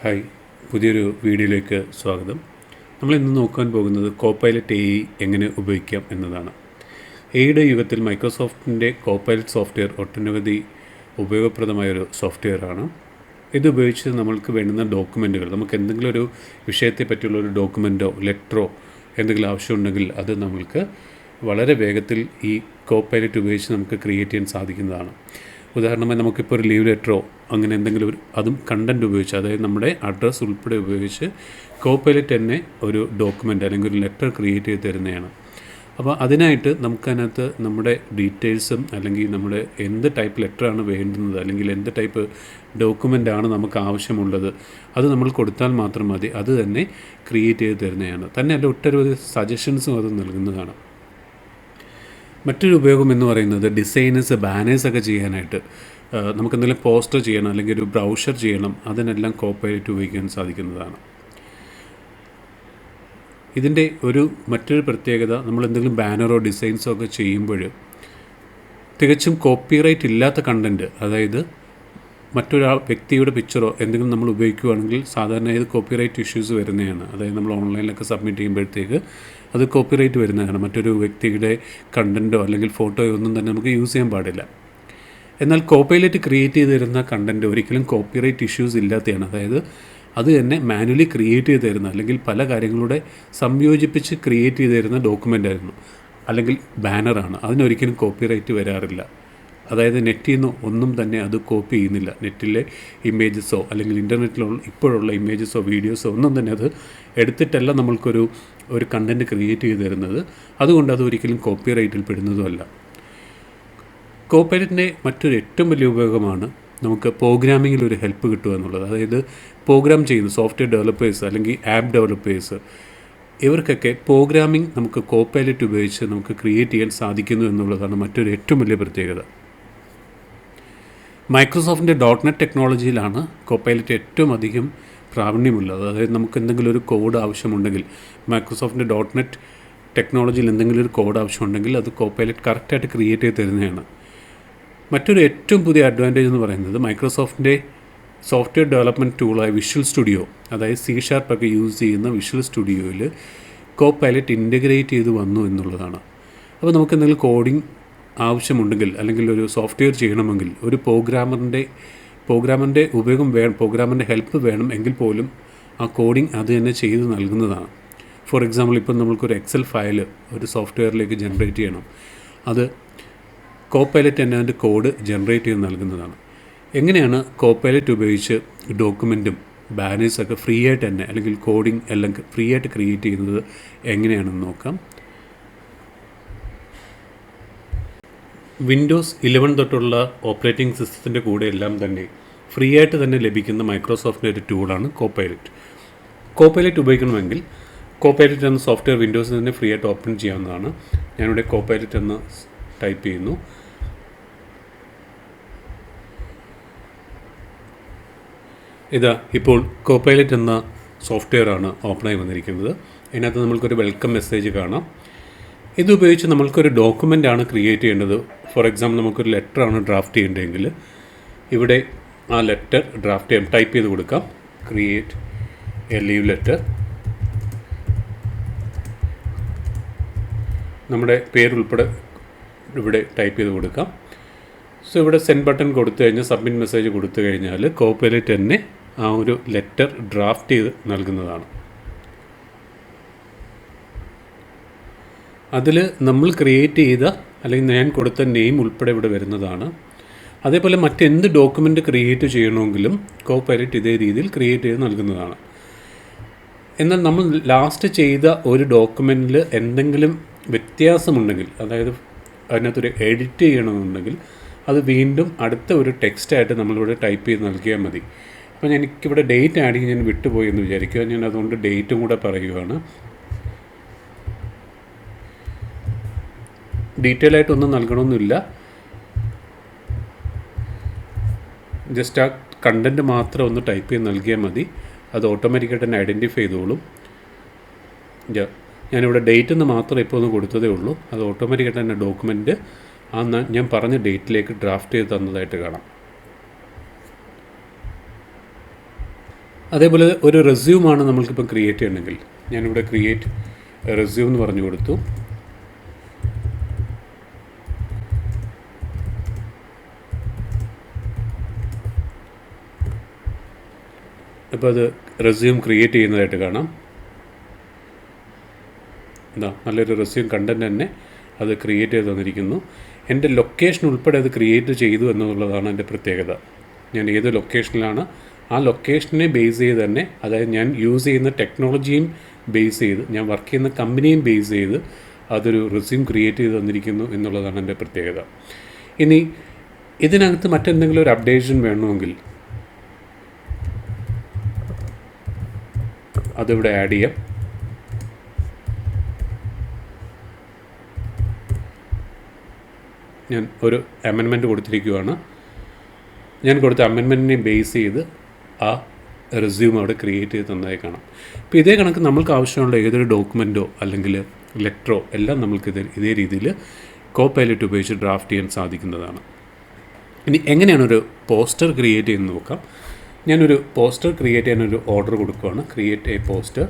Hi, പുതിയൊരു വീഡിയോയിലേക്ക് സ്വാഗതം. നമ്മളിന്ന് നോക്കാൻ പോകുന്നത് കോപ്പൈലറ്റ് AI എങ്ങനെ ഉപയോഗിക്കാം എന്നതാണ്. എയുടെ യുഗത്തിൽ മൈക്രോസോഫ്റ്റിൻ്റെ കോപ്പൈലറ്റ് സോഫ്റ്റ്വെയർ ഒട്ടനവധി ഉപയോഗപ്രദമായൊരു സോഫ്റ്റ്വെയറാണ്. ഇത് ഉപയോഗിച്ച് നമ്മൾക്ക് വേണ്ടുന്ന ഡോക്യുമെൻറ്റുകൾ, നമുക്ക് എന്തെങ്കിലും ഒരു വിഷയത്തെ പറ്റിയുള്ള ഒരു ഡോക്യുമെൻറ്റോ ലെറ്ററോ എന്തെങ്കിലും ആവശ്യമുണ്ടെങ്കിൽ അത് നമ്മൾക്ക് വളരെ വേഗത്തിൽ ഈ കോപ്പൈലറ്റ് ഉപയോഗിച്ച് നമുക്ക് ക്രിയേറ്റ് ചെയ്യാൻ സാധിക്കുന്നതാണ്. ഉദാഹരണമായി നമുക്കിപ്പോൾ ഒരു ലീവ് ലെറ്ററോ അങ്ങനെ എന്തെങ്കിലും അതും കണ്ടൻറ്റ് ഉപയോഗിച്ച്, അതായത് നമ്മുടെ അഡ്രസ്സ് ഉൾപ്പെടെ ഉപയോഗിച്ച് കോപ്പൈലറ്റ് തന്നെ ഒരു ഡോക്യുമെൻ്റ് അല്ലെങ്കിൽ ഒരു ലെറ്റർ ക്രിയേറ്റ് ചെയ്ത് തരുന്നതാണ്. അപ്പോൾ അതിനായിട്ട് നമുക്കതിനകത്ത് നമ്മുടെ ഡീറ്റെയിൽസും അല്ലെങ്കിൽ നമ്മുടെ എന്ത് ടൈപ്പ് ലെറ്ററാണ് വേണ്ടുന്നത് അല്ലെങ്കിൽ എന്ത് ടൈപ്പ് ഡോക്യുമെൻ്റാണ് നമുക്ക് ആവശ്യമുള്ളത് അത് നമ്മൾ കൊടുത്താൽ മാത്രം മതി, അത് തന്നെ ക്രിയേറ്റ് ചെയ്ത് തരുന്നതാണ്. തന്നെയല്ല ഒട്ടനവധി സജഷൻസും അത് നൽകുന്നതാണ്. മറ്റൊരു ഉപയോഗം എന്ന് പറയുന്നത് ഡിസൈനേഴ്സ്, ബാനേഴ്സൊക്കെ ചെയ്യാനായിട്ട് നമുക്കെന്തെങ്കിലും പോസ്റ്റർ ചെയ്യണം അല്ലെങ്കിൽ ഒരു ബ്രൗഷർ ചെയ്യണം, അതിനെല്ലാം കോപ്പൈലറ്റ് ഉപയോഗിക്കാൻ സാധിക്കുന്നതാണ്. ഇതിൻ്റെ മറ്റൊരു പ്രത്യേകത, നമ്മൾ എന്തെങ്കിലും ബാനറോ ഡിസൈൻസോ ഒക്കെ ചെയ്യുമ്പോൾ തികച്ചും കോപ്പിറൈറ്റ് ഇല്ലാത്ത കണ്ടൻറ്റ്, അതായത് മറ്റൊരാൾ വ്യക്തിയുടെ പിക്ചറോ എന്തെങ്കിലും നമ്മൾ ഉപയോഗിക്കുകയാണെങ്കിൽ സാധാരണ ഇത് കോപ്പിറൈറ്റ് ഇഷ്യൂസ് വരുന്നതാണ്. അതായത് നമ്മൾ ഓൺലൈനിലൊക്കെ സബ്മിറ്റ് ചെയ്യുമ്പോഴത്തേക്ക് അത് കോപ്പിറൈറ്റ് വരുന്നതാണ്. മറ്റൊരു വ്യക്തിയുടെ കണ്ടൻറ്റോ അല്ലെങ്കിൽ ഫോട്ടോയോ ഒന്നും തന്നെ നമുക്ക് യൂസ് ചെയ്യാൻ പാടില്ല. എന്നാൽ കോപ്പൈലറ്റ് ക്രിയേറ്റ് ചെയ്ത് തരുന്ന കണ്ടൻറ്റ് ഒരിക്കലും കോപ്പിറൈറ്റ് ഇഷ്യൂസ് ഇല്ലാത്തതാണ്. അതായത് അത് തന്നെ മാനുവലി ക്രിയേറ്റ് ചെയ്ത് തരുന്ന അല്ലെങ്കിൽ പല കാര്യങ്ങളുടെ സംയോജിപ്പിച്ച് ക്രിയേറ്റ് ചെയ്ത് തരുന്ന ഡോക്യുമെൻ്റ് ആയിരുന്നു അല്ലെങ്കിൽ ബാനറാണ്. അതിനൊരിക്കലും കോപ്പിറൈറ്റ് വരാറില്ല. അതായത് നെറ്റിൽ നിന്ന് ഒന്നും തന്നെ അത് കോപ്പി ചെയ്യുന്നില്ല. നെറ്റിലെ ഇമേജസോ അല്ലെങ്കിൽ ഇൻ്റർനെറ്റിലുള്ള ഇപ്പോഴുള്ള ഇമേജസോ വീഡിയോസോ ഒന്നും തന്നെ അത് എടുത്തിട്ടല്ല നമ്മൾക്കൊരു കണ്ടൻറ്റ് ക്രിയേറ്റ് ചെയ്ത് തരുന്നത്. അതുകൊണ്ട് അത് ഒരിക്കലും കോപ്പിറൈറ്റിൽ പെടുന്നതുമല്ല. കോപ്പൈലറ്റിൻ്റെ മറ്റൊരു ഏറ്റവും വലിയ ഉപയോഗമാണ് നമുക്ക് പ്രോഗ്രാമിങ്ങിൽ ഒരു ഹെൽപ്പ് കിട്ടുക എന്നുള്ളത്. അതായത് പ്രോഗ്രാം ചെയ്യുന്ന സോഫ്റ്റ്വെയർ ഡെവലപ്പേഴ്സ് അല്ലെങ്കിൽ ആപ്പ് ഡെവലപ്പേഴ്സ്, ഇവർക്കൊക്കെ പ്രോഗ്രാമിംഗ് നമുക്ക് കോപ്പൈലറ്റ് ഉപയോഗിച്ച് നമുക്ക് ക്രിയേറ്റ് ചെയ്യാൻ സാധിക്കുന്നു എന്നുള്ളതാണ് മറ്റൊരു ഏറ്റവും വലിയ പ്രത്യേകത. മൈക്രോസോഫ്റ്റിൻ്റെ .NET ടെക്നോളജിയിലാണ് കോപ്പൈലറ്റ് ഏറ്റവും അധികം പ്രാവീണ്യമുള്ളത്. അതായത് നമുക്ക് എന്തെങ്കിലും ഒരു കോഡ് ആവശ്യമുണ്ടെങ്കിൽ, മൈക്രോസോഫ്റ്റിൻ്റെ .NET ടെക്നോളജിയിൽ എന്തെങ്കിലും ഒരു കോഡ് ആവശ്യമുണ്ടെങ്കിൽ അത് കോപ്പൈലറ്റ് കറക്റ്റായിട്ട് ക്രിയേറ്റ് ചെയ്ത് തരുന്നതാണ്. മറ്റൊരു ഏറ്റവും പുതിയ അഡ്വാൻറ്റേജ് എന്ന് പറയുന്നത് മൈക്രോസോഫ്റ്റിൻ്റെ സോഫ്റ്റ്വെയർ ഡെവലപ്മെൻറ്റ് ടൂളായ വിഷ്വൽ സ്റ്റുഡിയോ, അതായത് C# ഒക്കെ യൂസ് ചെയ്യുന്ന വിഷ്വൽ സ്റ്റുഡിയോയിൽ കോപ്പൈലറ്റ് ഇൻ്റഗ്രേറ്റ് ചെയ്ത് വന്നു എന്നുള്ളതാണ്. അപ്പോൾ നമുക്ക് എന്തെങ്കിലും കോഡിംഗ് ആവശ്യമുണ്ടെങ്കിൽ അല്ലെങ്കിൽ ഒരു സോഫ്റ്റ്വെയർ ചെയ്യണമെങ്കിൽ ഒരു പ്രോഗ്രാമറിൻ്റെ ഉപയോഗം വേണം, പ്രോഗ്രാമറിൻ്റെ ഹെൽപ്പ് വേണം എങ്കിൽ പോലും ആ കോഡിംഗ് അത് തന്നെ ചെയ്ത് നൽകുന്നതാണ്. ഫോർ എക്സാമ്പിൾ, ഇപ്പം നമ്മൾക്കൊരു എക്സൽ ഫയൽ ഒരു സോഫ്റ്റ്വെയറിലേക്ക് ജനറേറ്റ് ചെയ്യണം, അത് കോപ്പൈലറ്റ് തന്നെ അതിൻ്റെ കോഡ് ജനറേറ്റ് ചെയ്ത് നൽകുന്നതാണ്. എങ്ങനെയാണ് കോപ്പൈലറ്റ് ഉപയോഗിച്ച് ഡോക്യുമെൻറ്റും ബാനേഴ്സൊക്കെ ഫ്രീ ആയിട്ട് തന്നെ അല്ലെങ്കിൽ കോഡിംഗ് എല്ലാം ഫ്രീ ആയിട്ട് ക്രിയേറ്റ് ചെയ്യുന്നത് എങ്ങനെയാണെന്ന് നോക്കാം. വിൻഡോസ് 11 തൊട്ടുള്ള ഓപ്പറേറ്റിംഗ് സിസ്റ്റത്തിൻ്റെ കൂടെ എല്ലാം തന്നെ ഫ്രീ ആയിട്ട് തന്നെ ലഭിക്കുന്ന മൈക്രോസോഫ്റ്റിൻ്റെ ഒരു ടൂളാണ് കോപ്പൈലറ്റ്. കോപ്പൈലറ്റ് ഉപയോഗിക്കണമെങ്കിൽ കോപ്പൈലറ്റ് എന്ന സോഫ്റ്റ്വെയർ വിൻഡോസിൽ തന്നെ ഫ്രീ ആയിട്ട് ഓപ്പൺ ചെയ്യാവുന്നതാണ്. ഞാനിവിടെ കോപ്പൈലറ്റ് എന്ന് ടൈപ്പ് ചെയ്യുന്നു. ഇതാ ഇപ്പോൾ കോപ്പൈലറ്റ് എന്ന സോഫ്റ്റ്വെയറാണ് ഓപ്പണായി വന്നിരിക്കുന്നത്. ഇതിനകത്ത് നമ്മൾക്കൊരു വെൽക്കം മെസ്സേജ് കാണാം. ഇതുപയോഗിച്ച് നമ്മൾക്കൊരു ഡോക്യുമെൻ്റാണ് ക്രിയേറ്റ് ചെയ്യേണ്ടത്. ഫോർ എക്സാമ്പിൾ, നമുക്കൊരു ലെറ്ററാണ് ഡ്രാഫ്റ്റ് ചെയ്യേണ്ടതെങ്കിൽ ഇവിടെ ആ ലെറ്റർ ഡ്രാഫ്റ്റ് ചെയ്യാൻ ടൈപ്പ് ചെയ്ത് കൊടുക്കാം. Create A leave letter. നമ്മുടെ പേരുൾപ്പെടെ ഇവിടെ ടൈപ്പ് ചെയ്ത് കൊടുക്കാം. സോ ഇവിടെ സെൻഡ് ബട്ടൺ കൊടുത്തു കഴിഞ്ഞാൽ, സബ്മിറ്റ് മെസ്സേജ് കൊടുത്തു കഴിഞ്ഞാൽ കോപ്പൈലറ്റ് തന്നെ ആ ഒരു ലെറ്റർ ഡ്രാഫ്റ്റ് ചെയ്ത് നൽകുന്നതാണ്. അതിൽ നമ്മൾ ക്രിയേറ്റ് ചെയ്ത അല്ലെങ്കിൽ ഞാൻ കൊടുത്ത നെയിം ഉൾപ്പെടെ ഇവിടെ വരുന്നതാണ്. അതേപോലെ മറ്റെന്ത് ഡോക്യുമെൻ്റ് ക്രിയേറ്റ് ചെയ്യണമെങ്കിലും കോപ്പൈലറ്റ് ഇതേ രീതിയിൽ ക്രിയേറ്റ് ചെയ്ത് നൽകുന്നതാണ്. എന്നാൽ നമ്മൾ ലാസ്റ്റ് ചെയ്ത ഒരു ഡോക്യുമെൻറ്റിൽ എന്തെങ്കിലും വ്യത്യാസമുണ്ടെങ്കിൽ, അതായത് അതിനകത്തൊരു എഡിറ്റ് ചെയ്യണമെന്നുണ്ടെങ്കിൽ അത് വീണ്ടും അടുത്ത ഒരു ടെക്സ്റ്റായിട്ട് നമ്മളിവിടെ ടൈപ്പ് ചെയ്ത് നൽകിയാൽ മതി. അപ്പോൾ എനിക്കിവിടെ ഡേറ്റ് ആഡ് ചെയ്യാൻ ഞാൻ വിട്ടുപോയി എന്ന് വിചാരിക്കുക. ഞാൻ അതുകൊണ്ട് ഡേറ്റും കൂടെ പറയുകയാണ്. ഡീറ്റെയിൽ ആയിട്ടൊന്നും നൽകണമെന്നില്ല, ജസ്റ്റ് ആ കണ്ടൻറ്റ് മാത്രം ഒന്ന് ടൈപ്പ് ചെയ്ത് നൽകിയാൽ മതി. അത് ഓട്ടോമാറ്റിക്കായിട്ട് തന്നെ ഐഡൻറ്റിഫൈ ചെയ്തോളും. ഞാനിവിടെ ഡേറ്റ് എന്ന് മാത്രം ഇപ്പോൾ ഒന്ന് കൊടുത്തതേ ഉള്ളൂ. അത് ഓട്ടോമാറ്റിക്കായിട്ട് തന്നെ ഡോക്യുമെൻറ്റ് ഞാൻ പറഞ്ഞ ഡേറ്റിലേക്ക് ഡ്രാഫ്റ്റ് ചെയ്ത് തന്നതായിട്ട് കാണാം. അതേപോലെ ഒരു റെസ്യൂമാണ് നമ്മൾക്കിപ്പം ക്രിയേറ്റ് ചെയ്യണമെങ്കിൽ ഞാനിവിടെ ക്രിയേറ്റ് റെസ്യൂം എന്ന് പറഞ്ഞു കൊടുത്തു. അപ്പോൾ അത് റെസ്യൂം ക്രിയേറ്റ് ചെയ്യുന്നതായിട്ട് കാണാം. നല്ലൊരു റെസ്യൂം കണ്ടൻറ്റ് തന്നെ അത് ക്രിയേറ്റ് ചെയ്ത് തന്നിരിക്കുന്നു. എൻ്റെ ലൊക്കേഷൻ ഉൾപ്പെടെ അത് ക്രിയേറ്റ് ചെയ്തു എന്നുള്ളതാണ് എൻ്റെ പ്രത്യേകത. ഞാൻ ഏത് ലൊക്കേഷനിലാണ് ആ ലൊക്കേഷനെ ബേസ് ചെയ്ത് തന്നെ, അതായത് ഞാൻ യൂസ് ചെയ്യുന്ന ടെക്നോളജിയും ബേസ് ചെയ്ത്, ഞാൻ വർക്ക് ചെയ്യുന്ന കമ്പനിയും ബേസ് ചെയ്ത് അതൊരു റെസ്യൂം ക്രിയേറ്റ് ചെയ്ത് തന്നിരിക്കുന്നു എന്നുള്ളതാണ് എൻ്റെ പ്രത്യേകത. ഇനി ഇതിനകത്ത് മറ്റെന്തെങ്കിലും ഒരു അപ്ഡേഷൻ വേണമെങ്കിൽ അതിവിടെ ആഡ് ചെയ്യാം. ഞാൻ ഒരു അമെൻമെൻറ്റ് കൊടുത്തിരിക്കുകയാണ്. ഞാൻ കൊടുത്ത അമെൻമെൻറ്റിനെ ബേസ് ചെയ്ത് ആ റെസ്യൂം അവിടെ ക്രിയേറ്റ് ചെയ്ത് തന്നതായി കാണാം. അപ്പോൾ ഇതേ കണക്ക് നമ്മൾക്ക് ആവശ്യമുള്ള ഏതൊരു ഡോക്യുമെൻറ്റോ അല്ലെങ്കിൽ ലെറ്ററോ എല്ലാം നമ്മൾക്ക് ഇതേ രീതിയിൽ കോപൈലറ്റ് ഉപയോഗിച്ച് ഡ്രാഫ്റ്റ് ചെയ്യാൻ സാധിക്കുന്നതാണ്. ഇനി എങ്ങനെയാണ് ഒരു പോസ്റ്റർ ക്രിയേറ്റ് ചെയ്യുന്നത് നോക്കാം. ഞാനൊരു പോസ്റ്റർ ക്രിയേറ്റ് ചെയ്യാനൊരു ഓർഡർ കൊടുക്കുകയാണ്. Create A poster.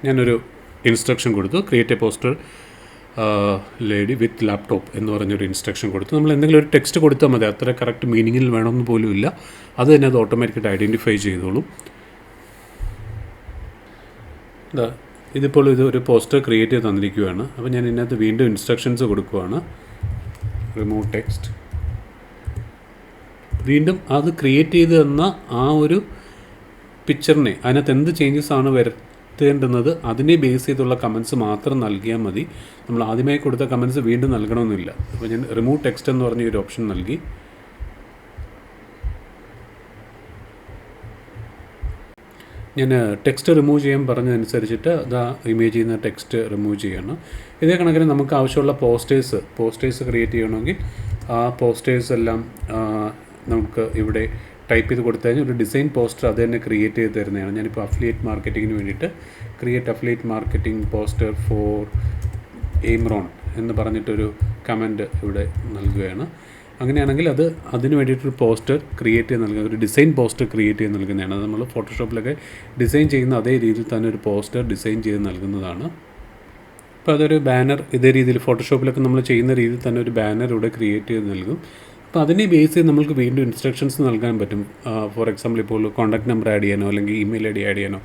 ഞാനൊരു ഇൻസ്ട്രക്ഷൻ കൊടുത്തു. Create A poster lady with laptop എന്ന് പറഞ്ഞൊരു ഇൻസ്ട്രക്ഷൻ കൊടുത്തു. നമ്മൾ എന്തെങ്കിലും ഒരു ടെക്സ്റ്റ് കൊടുത്താൽ മതി, അത്ര കറക്റ്റ് മീനിങ്ങിൽ വേണമെന്ന് പോലും ഇല്ല. അത് തന്നെ അത് ഓട്ടോമാറ്റിക്കായിട്ട് ഐഡൻറ്റിഫൈ ചെയ്തോളും. ഇതിപ്പോൾ ഒരു പോസ്റ്റർ ക്രിയേറ്റ് ചെയ്ത് തന്നിരിക്കുകയാണ്. അപ്പോൾ ഞാൻ ഇതിനകത്ത് വീണ്ടും ഇൻസ്ട്രക്ഷൻസ് കൊടുക്കുകയാണ്. Remove text. വീണ്ടും അത് ക്രിയേറ്റ് ചെയ്ത് തന്ന ആ ഒരു പിക്ചറിനെ അതിനകത്ത് എന്ത് ചേഞ്ചസ് ആണ് വരുത്തേണ്ടുന്നത് അതിനെ ബേസ് ചെയ്തുള്ള കമൻസ് മാത്രം നൽകിയാൽ മതി. നമ്മൾ ആദ്യമായി കൊടുത്ത കമൻസ് വീണ്ടും നൽകണമെന്നില്ല. അപ്പോൾ ഞാൻ റിമൂവ് ടെക്സ്റ്റ് എന്ന് പറഞ്ഞ ഒരു ഓപ്ഷൻ നൽകി. ഞാൻ ടെക്സ്റ്റ് റിമൂവ് ചെയ്യാൻ പറഞ്ഞതനുസരിച്ചിട്ട് അത് ആ ഇമേജിൽ നിന്ന് ടെക്സ്റ്റ് റിമൂവ് ചെയ്യണം. ഇതേ കണക്കിന് നമുക്ക് ആവശ്യമുള്ള പോസ്റ്റേഴ്സ് ക്രിയേറ്റ് ചെയ്യണമെങ്കിൽ ആ പോസ്റ്റേഴ്സ് എല്ലാം നമുക്ക് ഇവിടെ ടൈപ്പ് ചെയ്ത് കൊടുത്തു കഴിഞ്ഞാൽ ഒരു ഡിസൈൻ പോസ്റ്റർ അത് തന്നെ ക്രിയേറ്റ് ചെയ്ത് തരുന്നതാണ്. ഞാനിപ്പോൾ അഫിലിയേറ്റ് മാർക്കറ്റിങ്ങിന് വേണ്ടിയിട്ട് create affiliate marketing poster for എയിംറോൺ എന്ന് പറഞ്ഞിട്ടൊരു കമൻറ്റ് ഇവിടെ നൽകുകയാണ്. അങ്ങനെയാണെങ്കിൽ അതിന് വേണ്ടിയിട്ടൊരു പോസ്റ്റർ ക്രിയേറ്റ് ചെയ്ത് നൽകുക, ഒരു ഡിസൈൻ പോസ്റ്റർ ക്രിയേറ്റ് ചെയ്ത് നൽകുന്നതാണ്. അത് നമ്മൾ ഫോട്ടോഷോപ്പിലൊക്കെ ഡിസൈൻ ചെയ്യുന്ന അതേ രീതിയിൽ തന്നെ ഒരു പോസ്റ്റർ ഡിസൈൻ ചെയ്ത് നൽകുന്നതാണ്. അപ്പോൾ അതൊരു ബാനർ ഇതേ രീതിയിൽ ഫോട്ടോഷോപ്പിലൊക്കെ നമ്മൾ ചെയ്യുന്ന രീതിയിൽ തന്നെ ഒരു ബാനർ ഇവിടെ ക്രിയേറ്റ് ചെയ്ത് നൽകും. അപ്പോൾ അതിനെ ബേസ് ചെയ്ത് നമുക്ക് വീണ്ടും ഇൻസ്ട്രക്ഷൻസ് നൽകാൻ പറ്റും. ഫോർ എക്സാമ്പിൾ ഇപ്പോൾ കോൺടാക്ട് നമ്പർ ആഡ് ചെയ്യാനോ അല്ലെങ്കിൽ ഇമെയിൽ ഐ ഡി ആഡ് ചെയ്യാനോ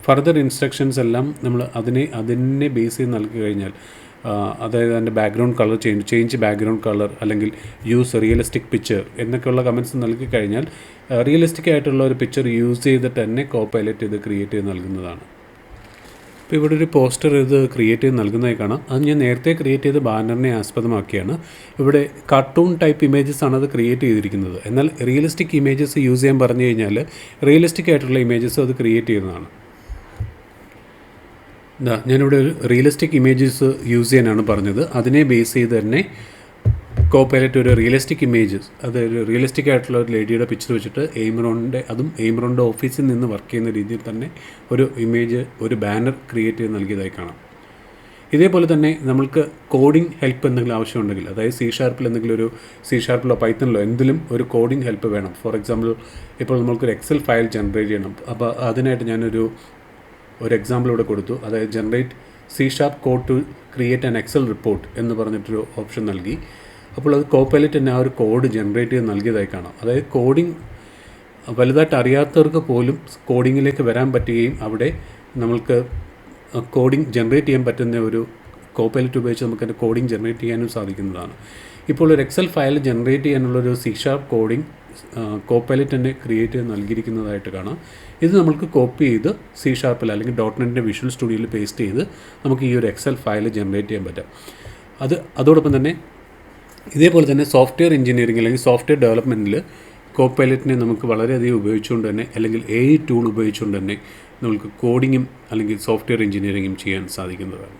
ഫർദർ ഇൻസ്ട്രക്ഷൻസ് എല്ലാം നമ്മൾ അതിനെ ബേസ് ചെയ്ത് നൽകി കഴിഞ്ഞാൽ, അതായത് അതിൻ്റെ background colour change background colour അല്ലെങ്കിൽ യൂസ് റിയലിസ്റ്റിക് പിക്ചർ എന്നൊക്കെയുള്ള കമൻറ്റ്സ് നൽകി കഴിഞ്ഞാൽ റിയലിസ്റ്റിക് ആയിട്ടുള്ള ഒരു പിക്ചർ യൂസ് ചെയ്തിട്ട് തന്നെ കോപൈലറ്റ് ഇത് ക്രിയേറ്റ് ചെയ്ത് നൽകുന്നതാണ്. അപ്പോൾ ഇവിടെ ഒരു പോസ്റ്റർ ഇത് ക്രിയേറ്റ് ചെയ്ത് നൽകുന്നതായി കാണാം. അത് ഞാൻ നേരത്തെ ക്രിയേറ്റ് ചെയ്ത ബാനറിനെ ആസ്പദമാക്കിയാണ്. ഇവിടെ കാർട്ടൂൺ ടൈപ്പ് ഇമേജസ് ആണ് അത് ക്രിയേറ്റ് ചെയ്തിരിക്കുന്നത്. എന്നാൽ റിയലിസ്റ്റിക് ഇമേജസ് യൂസ് ചെയ്യാൻ പറഞ്ഞു കഴിഞ്ഞാൽ റിയലിസ്റ്റിക് ആയിട്ടുള്ള ഇമേജസ് അത് ക്രിയേറ്റ് ചെയ്യുന്നതാണ്. ഞാനിവിടെ ഒരു റിയലിസ്റ്റിക് ഇമേജസ് യൂസ് ചെയ്യാനാണ് പറഞ്ഞത്. അതിനെ ബേസ് ചെയ്ത് തന്നെ കോപൈലറ്റ് ഒരു റിയലിസ്റ്റിക് ഇമേജസ്, അതായത് റിയലിസ്റ്റിക് ആയിട്ടുള്ള ഒരു ലേഡിയുടെ പിക്ചർ വെച്ചിട്ട് എയിംറോണിൻ്റെ ഓഫീസിൽ നിന്ന് വർക്ക് ചെയ്യുന്ന രീതിയിൽ തന്നെ ഒരു ഇമേജ്, ഒരു ബാനർ ക്രിയേറ്റ് ചെയ്ത് നൽകിയതായി കാണാം. ഇതേപോലെ തന്നെ നമ്മൾക്ക് കോഡിംഗ് ഹെൽപ്പ് എന്തെങ്കിലും ആവശ്യമുണ്ടെങ്കിൽ, അതായത് C#ിലോ പൈത്തണിലോ എന്തിലും ഒരു കോഡിംഗ് ഹെൽപ്പ് വേണം. ഫോർ എക്സാമ്പിൾ ഇപ്പോൾ നമ്മൾക്കൊരു എക്സൽ ഫയൽ ജനറേറ്റ് ചെയ്യണം. അപ്പോൾ അതിനായിട്ട് ഞാനൊരു എക്സാമ്പിൾ ഇവിടെ കൊടുത്തു. അതായത് generate C# code to create an Excel report എന്ന് പറഞ്ഞിട്ടൊരു ഓപ്ഷൻ നൽകി. അപ്പോൾ അത് കോപൈലറ്റ് തന്നെ ആ ഒരു കോഡ് ജനറേറ്റ് ചെയ്ത് നൽകിയതായി കാണാം. അതായത് കോഡിംഗ് വലുതായിട്ട് അറിയാത്തവർക്ക് പോലും കോഡിങ്ങിലേക്ക് വരാൻ പറ്റുകയും അവിടെ നമ്മൾക്ക് കോഡിംഗ് ജനറേറ്റ് ചെയ്യാൻ പറ്റുന്ന ഒരു കോപൈലറ്റ് ഉപയോഗിച്ച് നമുക്ക് അതിൻ്റെ കോഡിംഗ് ജനറേറ്റ് ചെയ്യാനും സാധിക്കുന്നതാണ്. ഇപ്പോൾ ഒരു എക്സൽ ഫയൽ ജനറേറ്റ് ചെയ്യാനുള്ളൊരു C# കോഡിംഗ് കോപൈലറ്റ് തന്നെ ക്രിയേറ്റ് ചെയ്ത് നൽകിയിരിക്കുന്നതായിട്ട് കാണാം. ഇത് നമുക്ക് കോപ്പി ചെയ്ത് C# അല്ലെങ്കിൽ .NETൻ്റെ വിഷ്വൽ സ്റ്റുഡിയോയിൽ പേസ്റ്റ് ചെയ്ത് നമുക്ക് ഈ ഒരു എക്സൽ ഫയൽ ജനറേറ്റ് ചെയ്യാൻ പറ്റും. അതോടൊപ്പം തന്നെ ഇതേപോലെ തന്നെ സോഫ്റ്റ്വെയർ എഞ്ചിനീയറിംഗ് അല്ലെങ്കിൽ സോഫ്റ്റ്വെയർ ഡെവലപ്മെൻറ്റിൽ കോപൈലറ്റിനെ നമുക്ക് വളരെയധികം ഉപയോഗിച്ചുകൊണ്ട് തന്നെ, അല്ലെങ്കിൽ AI ടൂൾ ഉപയോഗിച്ചുകൊണ്ട് തന്നെ നമുക്ക് കോഡിങ്ങും അല്ലെങ്കിൽ സോഫ്റ്റ്വെയർ എഞ്ചിനീയറിംഗും ചെയ്യാൻ സാധിക്കുന്നതാണ്.